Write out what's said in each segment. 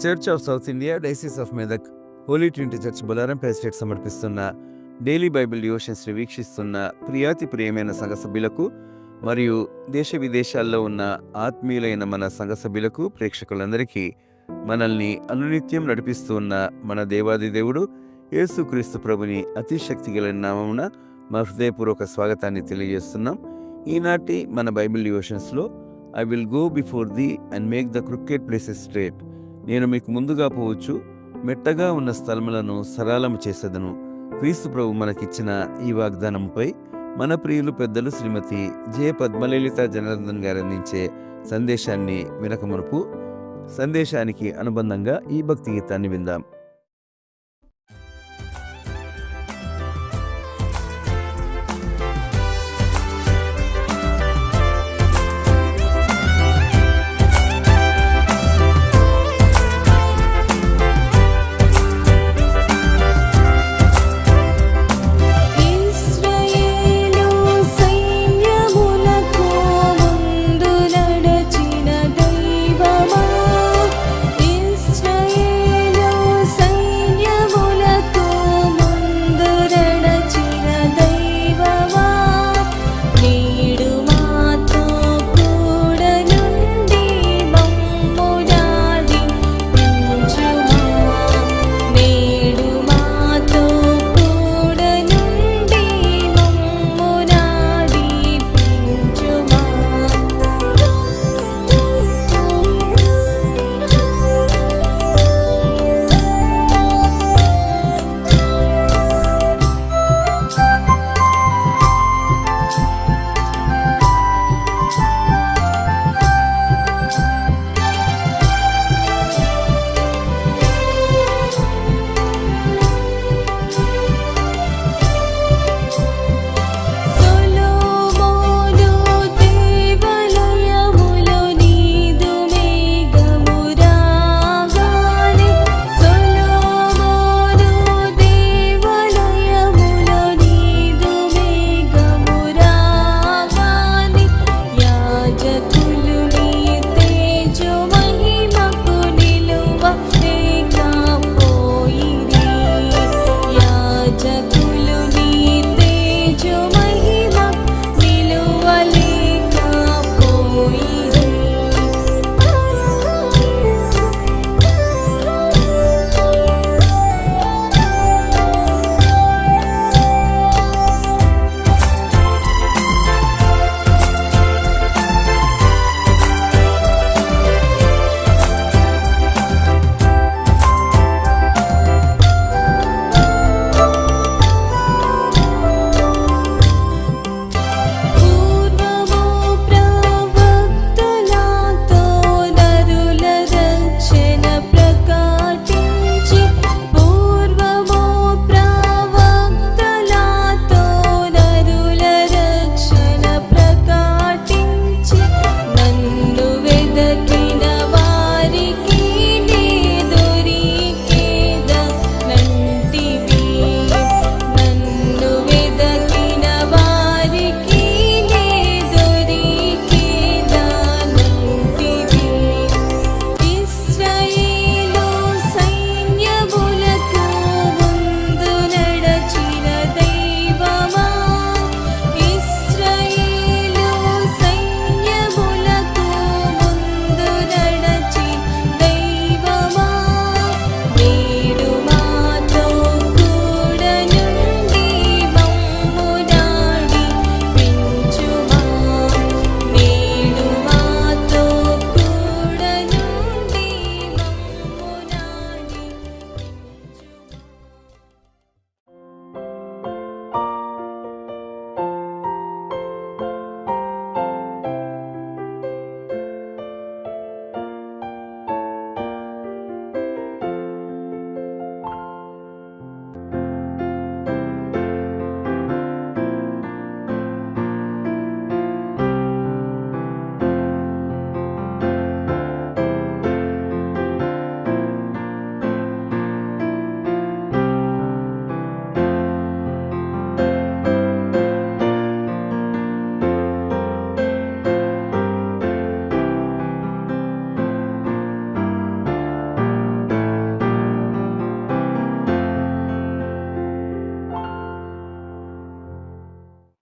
Church of South India diocese of Medak holy trinity church Bolarum president సమర్పిస్తున్న daily Bible devotions వీక్షిస్తున్న ప్రియాతి ప్రియమైన సంఘ సభ్యులకు మరియు దేశ విదేశాల్లో ఉన్న ఆత్మీయులైన మన సంఘ సభ్యులకు ప్రేక్షకులందరికీ మనల్ని అనునిత్యం నడిపిస్తూ ఉన్న మన దేవాది దేవుడు యేసుక్రీస్తు ప్రభుని అతి శక్తి గల నామమున మా హృదయపూర్వక స్వాగతాన్ని తెలియజేస్తున్నాం. ఈనాటి మన బైబిల్ డివోషన్స్లో I will go before thee and make the crooked places straight. నేను మీకు ముందుగా పోవచ్చు, మెట్టగా ఉన్న స్థలములను సరళము చేసేదను. క్రీస్తు ప్రభు మనకిచ్చిన ఈ వాగ్దానంపై మన ప్రియులు పెద్దలు శ్రీమతి జె పద్మలలిత జనార్దన్ గారు అందించే సందేశాన్ని వినకమునుపు సందేశానికి అనుబంధంగా ఈ భక్తి గీతాన్ని విందాం.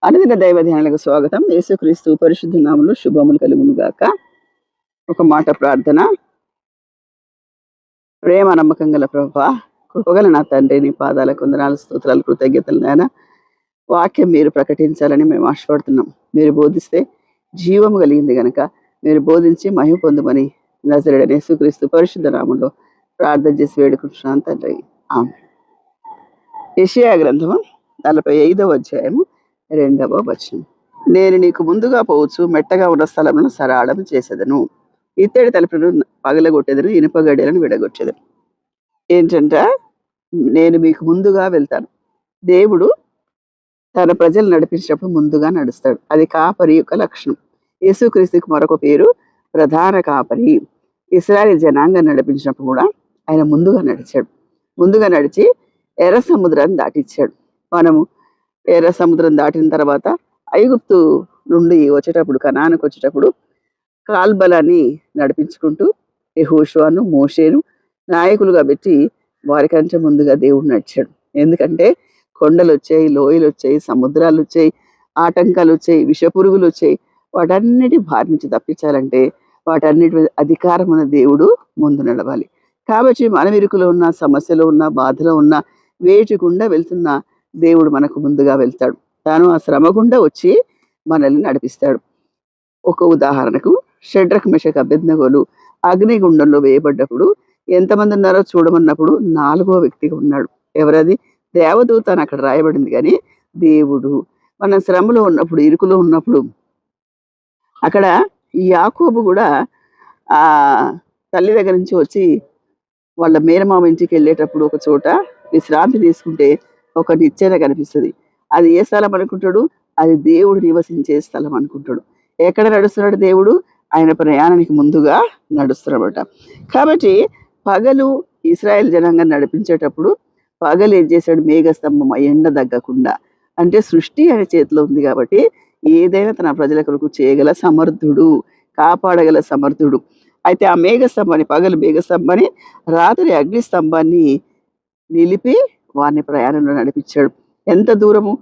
అనుదిన దైవ ధ్యానాలకు స్వాగతం. యేసుక్రీస్తు పరిశుద్ధ నామములో శుభములు కలుగును గాక. ఒక మాట ప్రార్థన. ప్రేమ నమ్మకం గల ప్రభువా, కృపగల నా తండ్రి, నీ పాదాలకు వందనాలు, స్తోత్రాలు, కృతజ్ఞతలు నాయన. వాక్యం మీరు ప్రకటించాలని మేము ఆశపడుతున్నాం. మీరు బోధిస్తే జీవము కలిగింది గనక మీరు బోధించి మహిమ పొందమని నజరేయుడైన యేసుక్రీస్తు పరిశుద్ధ నామములో ప్రార్థన చేసి వేడుకుంటున్నాను తండ్రి. ఆమేన్. యెషయా గ్రంథము 45వ అధ్యాయము 2వ వచనం. నేను నీకు ముందుగా పోవచ్చు, మెట్టగా ఉన్న స్థలమును సరాళం చేసేదను, ఇత్తడి తలుపులను పగలగొట్టేదను, ఇనుప గడియలను విడగొట్టేదను. ఏంటంట? నేను మీకు ముందుగా వెళ్తాను. దేవుడు తన ప్రజలు నడిపించినప్పుడు ముందుగా నడుస్తాడు. అది కాపరి యొక్క లక్షణం. యేసుక్రీస్తుకి మరొక పేరు ప్రధాన కాపరి. ఇశ్రాయేలు జనాంగం నడిపించినప్పుడు కూడా ఆయన ముందుగా నడిచాడు. ముందుగా నడిచి ఎర్ర సముద్రాన్ని దాటించాడు. మనము ఎర్ర సముద్రం దాటిన తర్వాత ఐగుప్తు నుండి వచ్చేటప్పుడు, కనానుకు వచ్చేటప్పుడు కాల్బలాన్ని నడిపించుకుంటూ యెహోషువను, మోషేను నాయకులుగా పెట్టి వారికంటే ముందుగా దేవుడు నడిచాడు. ఎందుకంటే కొండలు వచ్చాయి, లోయలు వచ్చాయి, సముద్రాలు వచ్చాయి, ఆటంకాలు వచ్చాయి, విషపురుగులు వచ్చాయి. వాటన్నిటి బారి నుంచి తప్పించాలంటే వాటన్నిటి మీద అధికారం ఉన్న దేవుడు ముందు నడవాలి. కాబట్టి మనం ఇరుకులో ఉన్న, సమస్యలో ఉన్న, బాధలో ఉన్న, వేటి గుండా వెళ్తున్న దేవుడు మనకు ముందుగా వెళ్తాడు. తాను ఆ శ్రమ గుండా వచ్చి మనల్ని నడిపిస్తాడు. ఒక ఉదాహరణకు షడ్రక్, మెషక్, అబేద్నెగోలు అగ్నిగుండంలో వేయబడ్డప్పుడు ఎంతమంది ఉన్నారో చూడమన్నప్పుడు 4వ వ్యక్తిగా ఉన్నాడు. ఎవరది? దేవదూత అని అక్కడ రాయబడింది. కానీ దేవుడు మన శ్రమలో ఉన్నప్పుడు, ఇరుకులో ఉన్నప్పుడు, అక్కడ యాకోబు కూడా ఆ తల్లి దగ్గర నుంచి వచ్చి వాళ్ళ మేనమామ ఇంటికి వెళ్ళేటప్పుడు ఒక చోట విశ్రాంతి తీసుకుంటే ఒక నిచ్చెన కనిపిస్తుంది. అది ఏ స్థలం అనుకుంటాడు? అది దేవుడు నివసించే స్థలం అనుకుంటాడు. ఎక్కడ నడుస్తున్నాడు దేవుడు? ఆయన ప్రయాణానికి ముందుగా నడుస్తున్నాడట. కాబట్టి పగలు ఇశ్రాయేల్ జనాంగాన్ని నడిపించేటప్పుడు పగలు ఏం చేశాడు? మేఘస్తంభం, ఎండ తగ్గకుండా. అంటే సృష్టి ఆయన చేతిలో ఉంది కాబట్టి ఏదైనా తన ప్రజల కొరకు చేయగల సమర్థుడు, కాపాడగల సమర్థుడు. అయితే ఆ మేఘస్తంభాన్ని, పగలు మేఘస్తంభాన్ని, రాత్రి అగ్నిస్తంభాన్ని నిలిపి వారిని ప్రయాణంలో నడిపించాడు. ఎంత దూరము?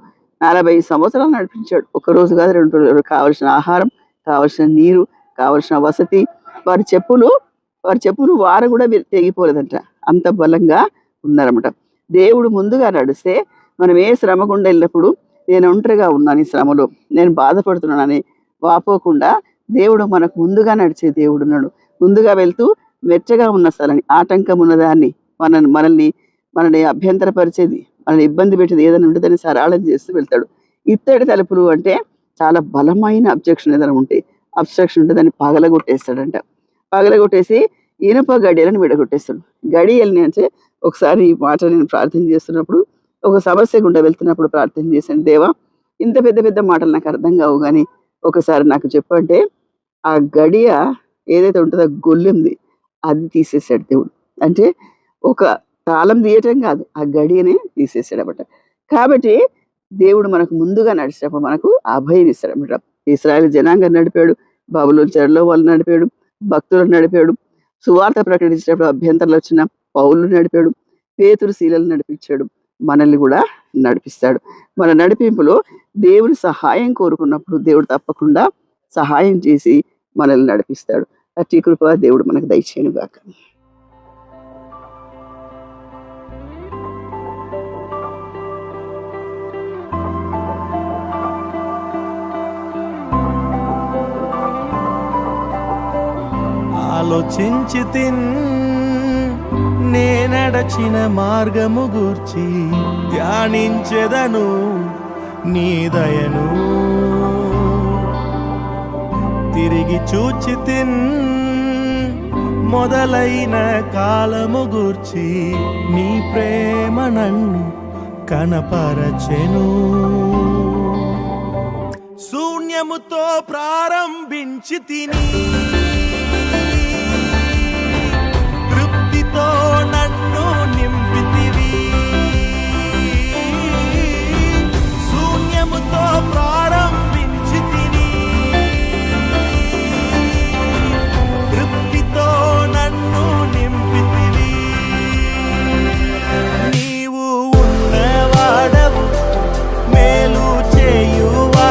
40 సంవత్సరాలు నడిపించాడు. ఒక రోజు కాదు, 2 రోజులు. కావలసిన ఆహారం, కావలసిన నీరు, కావలసిన వసతి. వారి చెప్పులు వారు కూడా తెగిపోలేదంట, అంత బలంగా ఉన్నారన్నమాట. దేవుడు ముందుగా నడిస్తే మనం ఏ శ్రమ గుండా వెళ్ళినప్పుడు నేను ఒంటరిగా ఉన్నాను, ఈ శ్రమలో నేను బాధపడుతున్నానని వాపోకుండా దేవుడు మనకు ముందుగా నడిచే దేవుడు ఉన్నాడు. ముందుగా వెళ్తూ మెచ్చగా ఉన్న స్థలాన్ని, ఆటంకం ఉన్నదాన్ని, మనల్ని అభ్యంతరపరిచేది, మనల్ని ఇబ్బంది పెట్టేది ఏదైనా ఉంటే దాన్ని సరళం చేస్తూ వెళ్తాడు. ఇత్తడి తలుపులు అంటే చాలా బలమైన అబ్జెక్షన్ ఏదైనా ఉంటే, అబ్స్ట్రక్షన్ ఉంటే దాన్ని పగలగొట్టేస్తాడంట. పగలగొట్టేసి ఇనుప గడియలను విడగొట్టేస్తాడు. గడియల్ని అంటే ఒకసారి ఈ మాట నేను ప్రార్థన చేస్తున్నప్పుడు, ఒక సమస్య గుండా వెళ్తున్నప్పుడు ప్రార్థన చేశాను, దేవా ఇంత పెద్ద పెద్ద మాటలు నాకు అర్థం కావు కానీ ఒకసారి నాకు చెప్పంటే ఆ గడియ ఏదైతే ఉంటుందో గొల్లెంది అది తీసేసాడు దేవుడు. అంటే ఒక తాళం తీయటం కాదు, ఆ గడియనే తీసేసాడు అన్నమాట. కాబట్టి దేవుడు మనకు ముందుగా నడిచినప్పుడు మనకు అభయం ఇస్తాడు అన్నమాట. ఇశ్రాయేలు జనాంగం నడిపాడు, బబులోను చెరలో వాళ్ళు నడిపాడు, భక్తులను నడిపాడు, సువార్త ప్రకటించినప్పుడు అభ్యంతరాలు వచ్చిన పౌలు నడిపాడు, పేతురు, శీలలు నడిపించాడు. మనల్ని కూడా నడిపిస్తాడు. మన నడిపింపులో దేవుని సహాయం కోరుకున్నప్పుడు దేవుడు తప్పకుండా సహాయం చేసి మనల్ని నడిపిస్తాడు. అట్టి కృప దేవుడు మనకు దయచేయను గాక. ఆలోచించి నే నడచిన మార్గము గూర్చి ధ్యానించెదను నీ దయను, తిరిగి చూచి మొదలైన కాలము గూర్చి నీ ప్రేమ నన్ను కనపరచెను. శూన్యముతో ప్రారంభించి తిని నన్ను నింపితివి. శూన్యముతో ప్రారంభించి తిని తృప్తితో నన్ను నింపితివి. నీవు ఉన్నవాడవు, మేలు చేయువా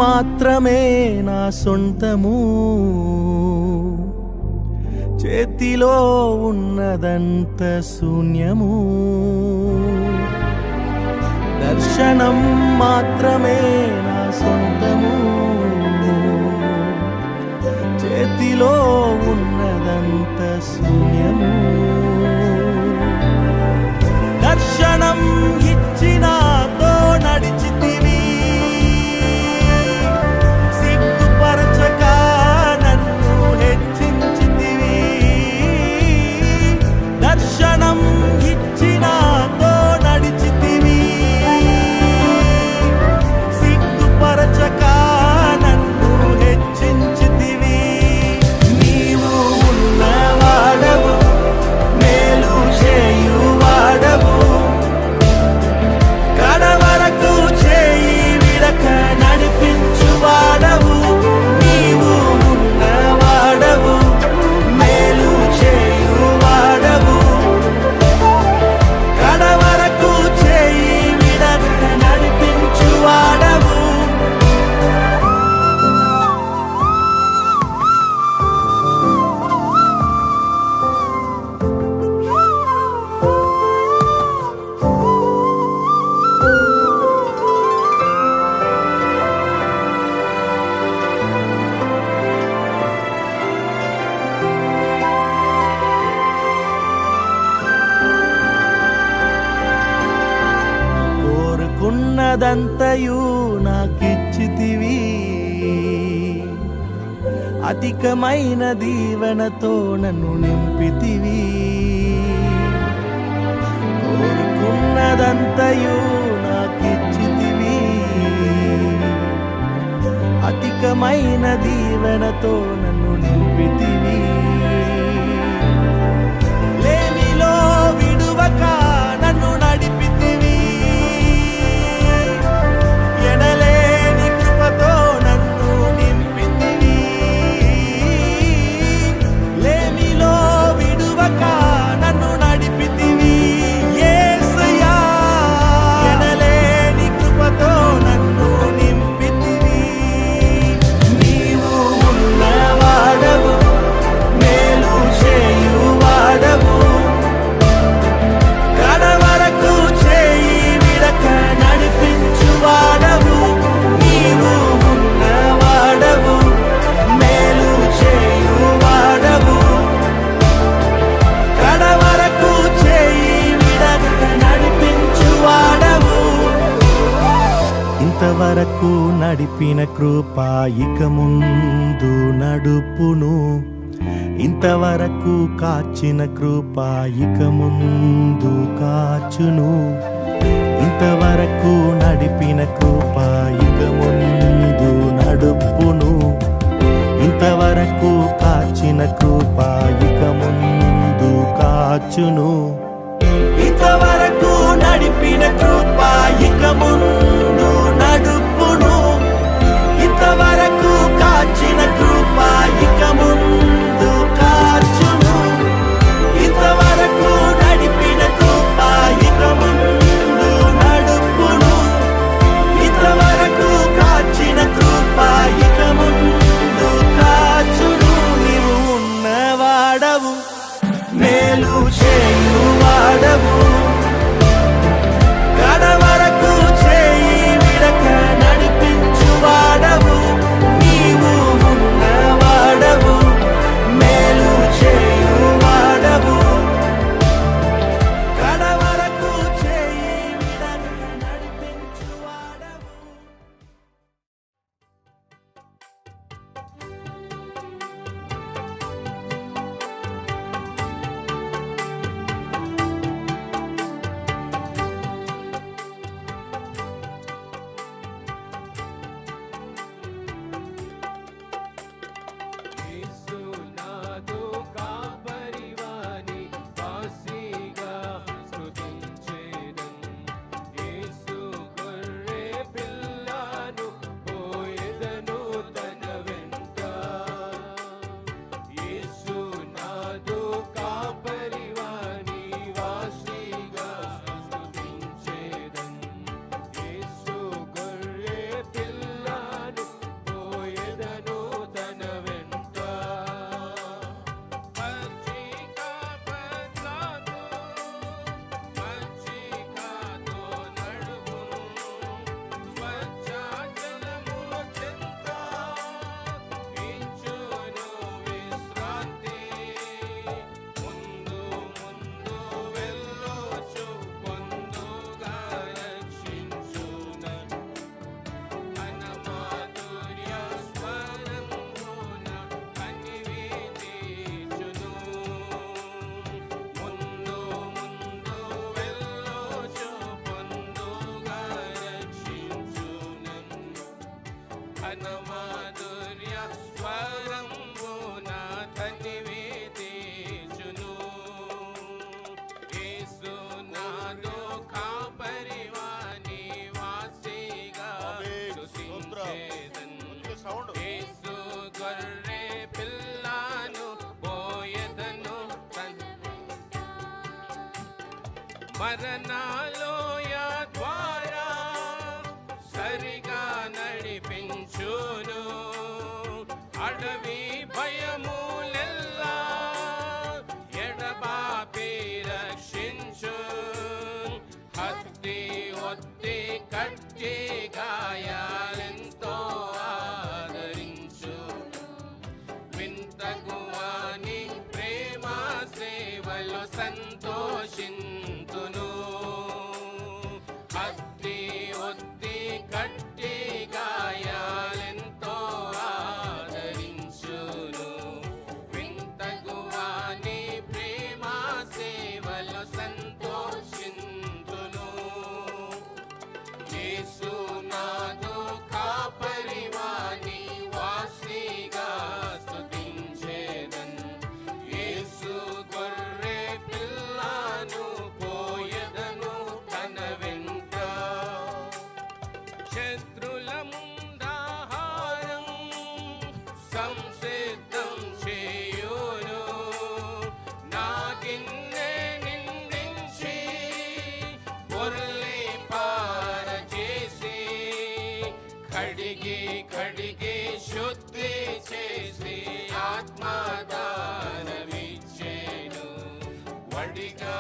మాత్రమే నా సొంతము, చేతిలో ఉన్నదంత శూన్యము. దర్శనం మాత్రమే నా సొంతము, చేతిలో ఉన్నదంత శూన్యము. దర్శనం ఇచ్చినాతో నడిచితివి, సిగ్గుపరచక నన్ను హెచ్చించితివి. దర్శనం ఇచ్చినాతో నడిచితివి, సిగ్గుపరచక నన్ను హెచ్చించితివి. నీవు ఉన్నవాడవు, మేలు చేయువాడవు, కడవరకు చేయి విడక నడిపించువాడవు. నీవు ఉన్నవాడవు, మేలు చేయువాడవు, కడవరకు చేయి విడక నడిపించువాడవు. కోరుకున్నదంతయు నాకిచ్చితివి, అధికమైన దీవెనతో నన్ను నింపితివి. కోరుకున్నదంతయు నాకిచ్చితివి, అధికమైన దీవెనతో నన్ను నింపితివి. లేమిలో విడువక నన్ను నడిపితివి, ఎనలేని కృపతో నన్ను నింపితివి. లేమిలో విడువక నన్ను నడిపితివి. యేసయ్యా, ఎనలేని కృపతో నన్ను నింపితివి. నీవు ఉన్నవాడవు, మేలు చేయువాడవు, కడవరకు చేయి విడక నడిపించువాడవు. నీవు ఉన్నవాడవు, మేలు చేయువాడవు, కడవరకు చేయి విడక నడిపించువాడవు. ఇంతవరకు నడిపిన కృప ఇక ముందు నడుపును, ఇంతవరకు కాచిన కృప ఇక ముందు కాచును. ఇంతవరకు నడిపిన కృప ఇక ముందు నడుపును, ఇంతవరకు కాచిన కృప ఇక ముందు కాచును. ఇంతవరకు నడిపిన కృప ఇక ముందు నడుపును, ఇంతవరకు కాచిన కృప ఇక ముందు కాచును. ఇంతవరకు నడిపిన కృప ఇక ముందు నడుపును, ఇంతవరకు కాచిన కృప ఇక ముందు కాచును. నీవు ఉన్నవాడవు, మేలు చేయువాడవు, కడవరకు చేయి విడక నడిపించువాడవు. నీవు ఉన్నవాడవు, మేలు చేయువాడవు, కడవరకు చేయి విడక నడిపించువాడవు. ఘన మాధుర్య స్వరంబున ధన్యవేదేశును. యేసు నాదో కాపరివాని వాసిగా స్తుతించేదన్. యేసు గొర్రె పిల్లను పోయెదను మరణాలోయ ద్వారా సరిగా నడిపించును. అడవి భయములెల్లా ఎడబాపి రక్షించు. హత్తి ఒత్తి కట్టి గాయాలెంతో ఆదరించు. వింతగువాని ప్రేమ సేవలు సంతోషింతును. హత్తి ఒత్తి కట్టి గాయాలెంతో ఆదరించును. వింతగువాని ప్రేమ సేవలు సంతోషింతును. యేసు నాదు కాపరివాని వాసిగా స్తుతించేదన్. యేసు గొర్రె పిల్లను పోయెదను తన వెంట. శత్రుల ముందాహారం సంసిద్ధం చేయును. నా గిన్నె నిండించి పొర్లి పారచేసి కడిగి కడిగి శుద్ధి చేసి ఆత్మదానమిచ్చేను. వడిగా